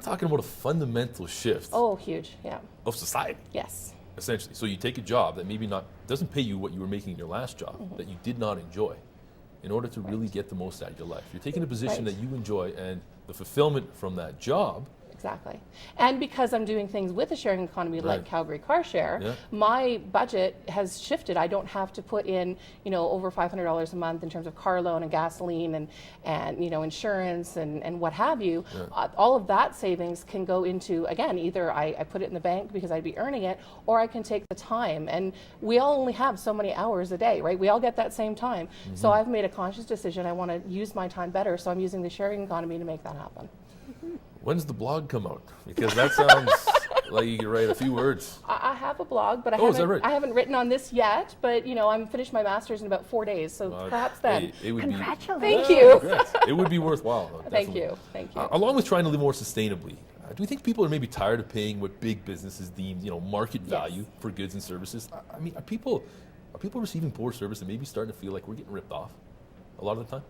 talking about a fundamental shift Oh, huge, yeah. of society, Yes. essentially. So you take a job that maybe not doesn't pay you what you were making in your last job, that you did not enjoy, in order to really get the most out of your life. You're taking a position that you enjoy, and the fulfillment from that job. Exactly. And because I'm doing things with a sharing economy like Calgary Car Share, my budget has shifted. I don't have to put in, over $500 a month in terms of car loan and gasoline and insurance and what have you. All of that savings can go into, again, either I put it in the bank because I'd be earning it, or I can take the time. And we all only have so many hours a day, right? We all get that same time. So I've made a conscious decision. I want to use my time better. So I'm using the sharing economy to make that happen. When's the blog come out? Because that sounds like you could write a few words. I have a blog, but I haven't written on this yet. But I'm finished my master's in about 4 days, so perhaps then. Congratulations! Thank you. It would be worthwhile. Thank you. Along with trying to live more sustainably, do you think people are maybe tired of paying what big businesses deem, market value for goods and services? I mean, are people receiving poor service and maybe starting to feel like we're getting ripped off a lot of the time?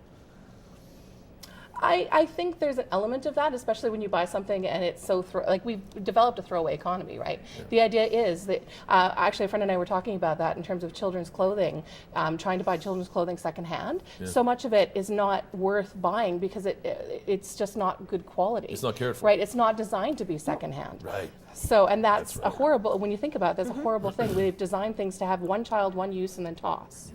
I think there's an element of that, especially when you buy something and it's so we've developed a throwaway economy, right? Yeah. The idea is that actually a friend and I were talking about that in terms of children's clothing, trying to buy children's clothing secondhand. Yeah. So much of it is not worth buying because it's just not good quality. It's not cared for. Right, it's not designed to be secondhand. Right. So, and that's a horrible, when you think about it, that's a horrible thing. We've designed things to have one child, one use, and then toss.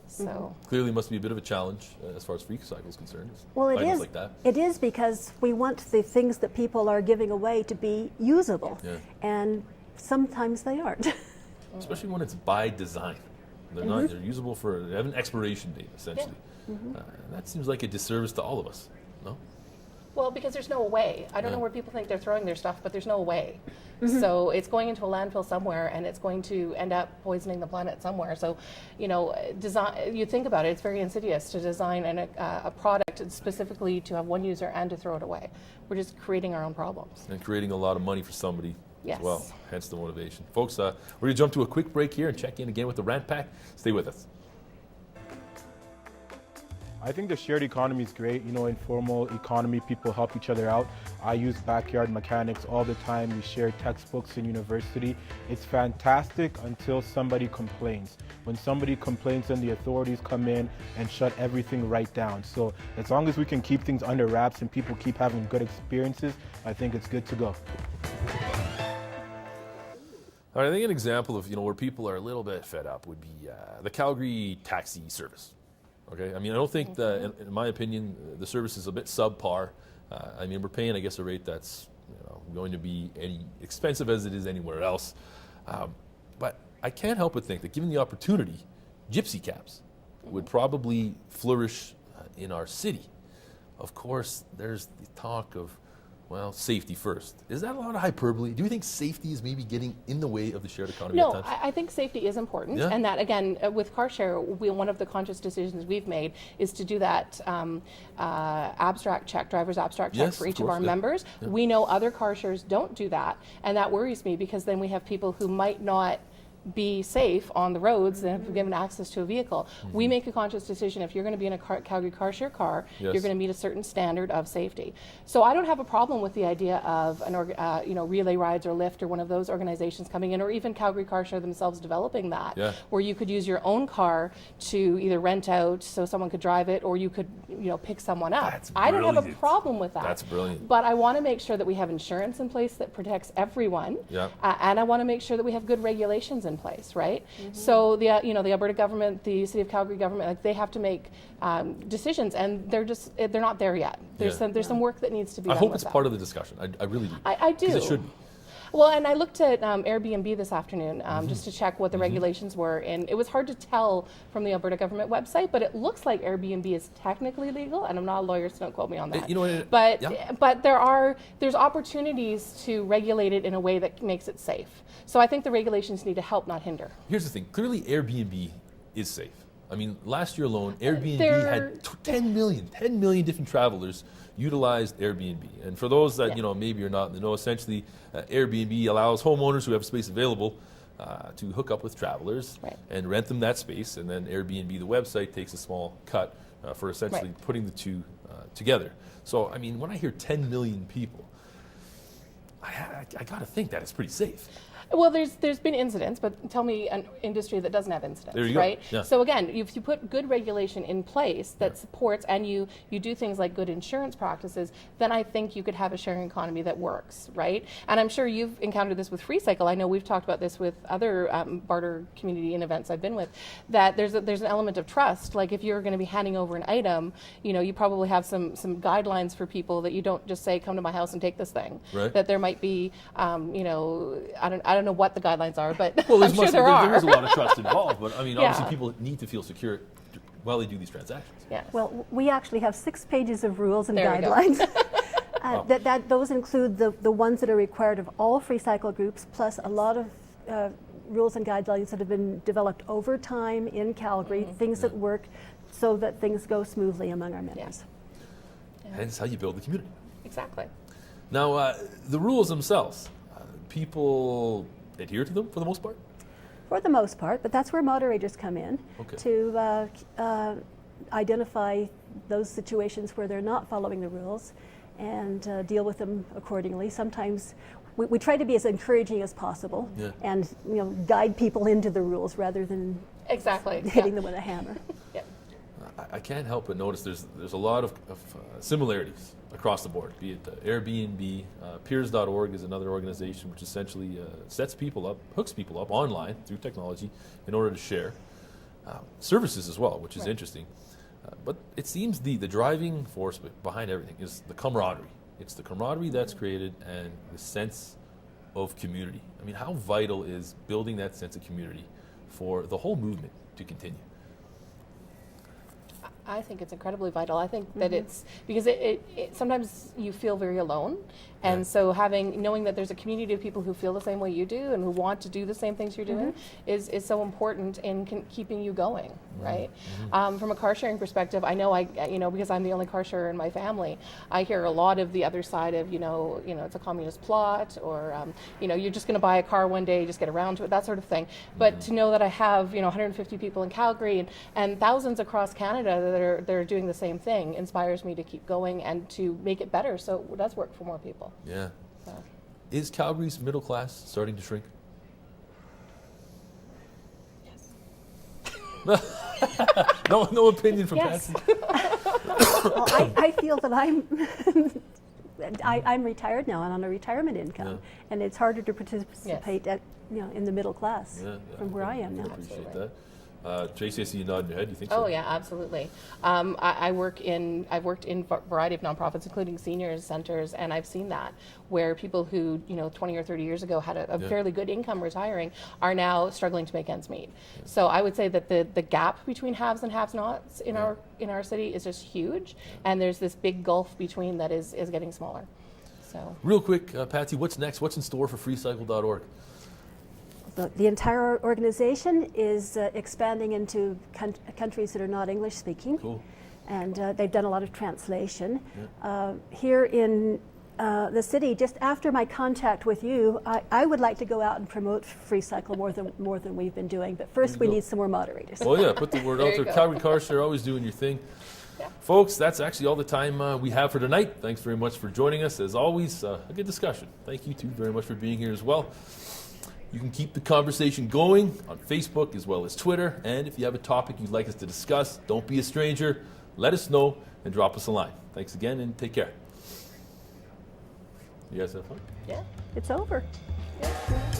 So clearly must be a bit of a challenge as far as free cycle is concerned. Well, it is. Like that. It is because we want the things that people are giving away to be usable, and sometimes they aren't. Especially when it's by design. They're not. They're usable they have an expiration date essentially. That seems like a disservice to all of us. No. Well, because there's no way. I don't know where people think they're throwing their stuff, but there's no way. So it's going into a landfill somewhere, and it's going to end up poisoning the planet somewhere. So, design. You think about it; it's very insidious to design a product specifically to have one user and to throw it away. We're just creating our own problems and creating a lot of money for somebody as well. Hence the motivation, folks. We're going to jump to a quick break here and check in again with the Rant Pack. Stay with us. I think the shared economy is great. Informal economy, people help each other out. I use backyard mechanics all the time. We share textbooks in university. It's fantastic until somebody complains. When somebody complains, then the authorities come in and shut everything right down. So as long as we can keep things under wraps and people keep having good experiences, I think it's good to go. All right, I think an example of where people are a little bit fed up would be the Calgary taxi service. Okay, I mean, I don't think that, in my opinion, the service is a bit subpar. I mean, we're paying, I guess, a rate that's going to be any expensive as it is anywhere else. But I can't help but think that given the opportunity, gypsy cabs would probably flourish in our city. Of course, there's the talk of, safety first. Is that a lot of hyperbole? Do you think safety is maybe getting in the way of the shared economy at times? No, I think safety is important. Yeah. And that, again, with car share, one of the conscious decisions we've made is to do that driver's abstract check for each of our members. Yeah. We know other car shares don't do that. And that worries me because then we have people who might not be safe on the roads and have given access to a vehicle. We make a conscious decision. If you're going to be in a Calgary Car Share car, you're going to meet a certain standard of safety. So I don't have a problem with the idea of relay rides or Lyft or one of those organizations coming in, or even Calgary Car Share themselves developing that, where you could use your own car to either rent out so someone could drive it, or you could pick someone up. I don't have a problem with that. That's brilliant. But I want to make sure that we have insurance in place that protects everyone, and I want to make sure that we have good regulations in place, right? So the Alberta government, the City of Calgary government, they have to make decisions, and they're not there yet. There's some work that needs to be done. I hope it's part of the discussion. I really do. I do. 'Cause it should be. Well, and I looked at Airbnb this afternoon just to check what the regulations were, and it was hard to tell from the Alberta government website, but it looks like Airbnb is technically legal, and I'm not a lawyer, so don't quote me on that. But there's opportunities to regulate it in a way that makes it safe. So I think the regulations need to help, not hinder. Here's the thing. Clearly, Airbnb is safe. I mean, last year alone, Airbnb had 10 million different travelers utilized Airbnb. And for those that maybe are not in the know, essentially, Airbnb allows homeowners who have space available to hook up with travelers and rent them that space, and then Airbnb, the website, takes a small cut for essentially putting the two together. So, I mean, when I hear 10 million people, I got to think that it's pretty safe. Well, there's been incidents, but tell me an industry that doesn't have incidents, There you go. right? Yeah. So again, if you put good regulation in place that supports, and you do things like good insurance practices, then I think you could have a sharing economy that works, right? And I'm sure you've encountered this with FreeCycle. I know we've talked about this with other barter community and events I've been with, that there's an element of trust. Like if you're going to be handing over an item, you probably have some guidelines for people that you don't just say, come to my house and take this thing. Right. That there might be, I don't know what the guidelines are, but Well, I'm sure there are. there is a lot of trust involved, but I mean, Yeah. obviously people need to feel secure while they do these transactions. Yes. Well, we actually have 6 pages of rules and There we go. guidelines. Those include the ones that are required of all FreeCycle groups, plus a lot of rules and guidelines that have been developed over time in Calgary, things that work so that things go smoothly among our members. Hence how you build the community. Exactly. Now, the rules themselves, people adhere to them for the most part? For the most part, but that's where moderators come in Okay. to identify those situations where they're not following the rules and deal with them accordingly. Sometimes we try to be as encouraging as possible and guide people into the rules rather than Exactly. hitting them with a hammer. Yeah. I can't help but notice there's a lot of similarities across the board, be it Airbnb. Peers.org is another organization which essentially sets people up, hooks people up online through technology in order to share services as well, which is interesting. But it seems the driving force behind everything is the camaraderie. It's the camaraderie that's created and the sense of community. I mean, how vital is building that sense of community for the whole movement to continue? I think it's incredibly vital. I think that it's because it sometimes you feel very alone, and so knowing that there's a community of people who feel the same way you do and who want to do the same things you're doing is so important in keeping you going, right? From a car sharing perspective, I know because I'm the only car sharer in my family, I hear a lot of the other side of it's a communist plot, or you're just going to buy a car one day, just get around to it, that sort of thing. But to know that I have 150 people in Calgary and thousands across Canada that are doing the same thing inspires me to keep going and to make it better, so it does work for more people. Yeah. So. Is Calgary's middle class starting to shrink? Yes. No opinion from Yes. Patsy? Well, I feel that I'm retired now and on a retirement income, and it's harder to participate in the middle class from where I am now. I appreciate that. Tracy, I see you nodding your head. Do you think Oh so? yeah, absolutely. I've worked in a variety of nonprofits, including seniors centers, and I've seen that where people who 20 or 30 years ago had a fairly good income retiring are now struggling to make ends meet. So I would say that the gap between haves and have-nots in our city is just huge, and there's this big gulf between that is getting smaller. So Real quick, Patsy, what's next? What's in store for freecycle.org? The entire organization is expanding into countries that are not English speaking. Cool. And they've done a lot of translation. Here in the city, just after my contact with you, I would like to go out and promote FreeCycle more than we've been doing. But first we need some more moderators. Oh yeah, put the word out there. Calgary Car Share, always doing your thing. Yeah. Folks, that's actually all the time we have for tonight. Thanks very much for joining us. As always, a good discussion. Thank you two very much for being here as well. You can keep the conversation going on Facebook as well as Twitter. And if you have a topic you'd like us to discuss, don't be a stranger. Let us know and drop us a line. Thanks again and take care. You guys have fun? yeah. It's over. Yeah.